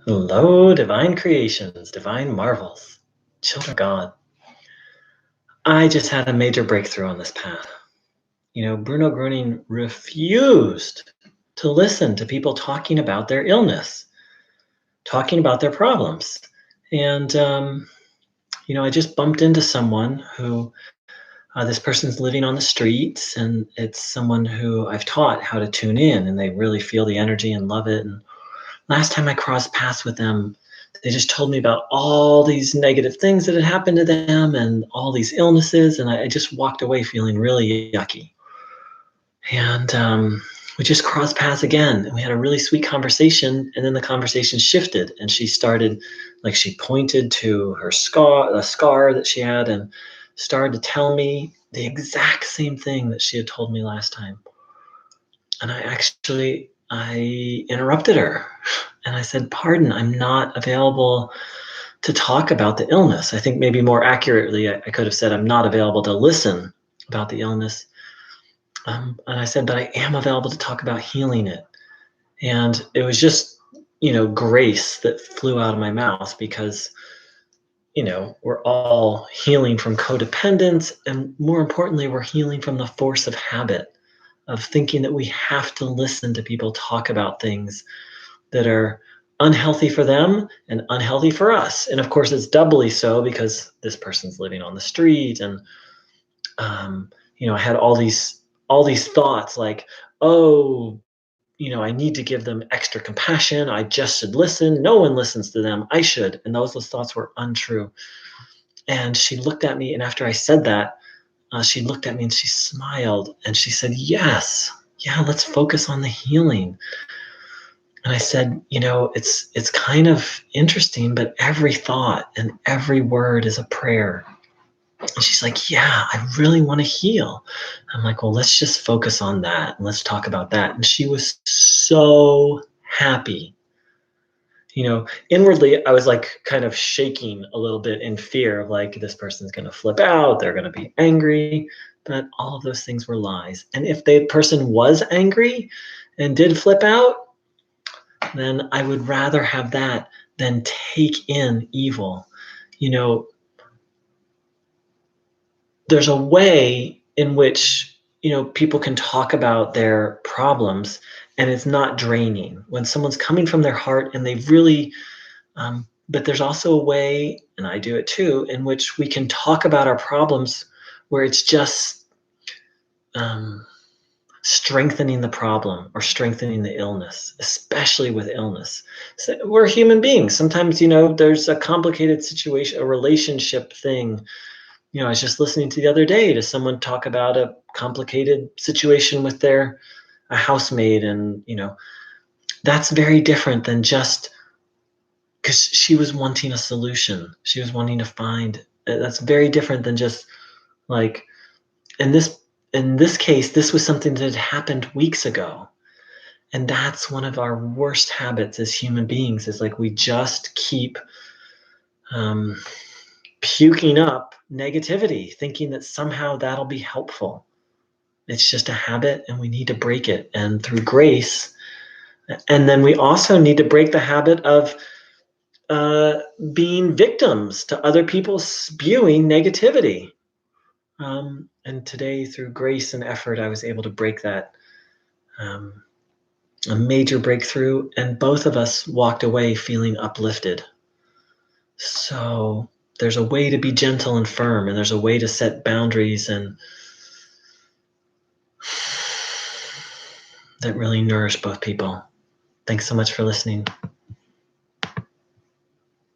Hello, divine creations, divine marvels, children of God. I just had a major breakthrough on this path. Bruno Groening refused to listen to people talking about their illness, talking about their problems. And, I just bumped into someone who, this person's living on the streets, and it's someone who I've taught how to tune in, and they really feel the energy and love it. And last time I crossed paths with them, they just told me about all these negative things that had happened to them and all these illnesses. And I just walked away feeling really yucky. And we just crossed paths again. And we had a really sweet conversation. And then the conversation shifted. And she started, she pointed to her scar, a scar that she had, and started to tell me the exact same thing that she had told me last time. And I interrupted her and I said, "Pardon, I'm not available to talk about the illness." I think maybe more accurately, I could have said, "I'm not available to listen about the illness." And I said, "But I am available to talk about healing it." And it was just, grace that flew out of my mouth because, we're all healing from codependence. And more importantly, we're healing from the force of habit, of thinking that we have to listen to people talk about things that are unhealthy for them and unhealthy for us. And of course, it's doubly so because this person's living on the street. And I had all these thoughts like, oh, I need to give them extra compassion. I just should listen. No one listens to them. I should. And those thoughts were untrue. And she looked at me, and after I said that, she looked at me and she smiled and she said, "Yes, yeah, let's focus on the healing." And I said, it's kind of interesting, but every thought and every word is a prayer. And she's like, "Yeah, I really want to heal." I'm like, "Well, let's just focus on that and let's talk about that." And she was so happy. Inwardly, I was like kind of shaking a little bit in fear of like, this person's going to flip out, they're going to be angry. But all of those things were lies. And if the person was angry and did flip out, then I would rather have that than take in evil. You know, there's a way in which, people can talk about their problems and it's not draining. When someone's coming from their heart and they really, but there's also a way, and I do it too, in which we can talk about our problems where it's just strengthening the problem or strengthening the illness, especially with illness. So we're human beings. Sometimes, there's a complicated situation, a relationship thing. I was just listening to the other day to someone talk about a complicated situation with their a housemaid, and that's very different than just because she was wanting a solution. She was wanting to find. That's very different than just like in this case. This was something that had happened weeks ago, and that's one of our worst habits as human beings. Is like we just keep puking up negativity, thinking that somehow that'll be helpful. It's just a habit and we need to break it. And through grace, and then we also need to break the habit of being victims to other people spewing negativity. And today, through grace and effort, I was able to break that, a major breakthrough. And both of us walked away feeling uplifted. So there's a way to be gentle and firm, and there's a way to set boundaries and that really nourish both people. Thanks so much for listening.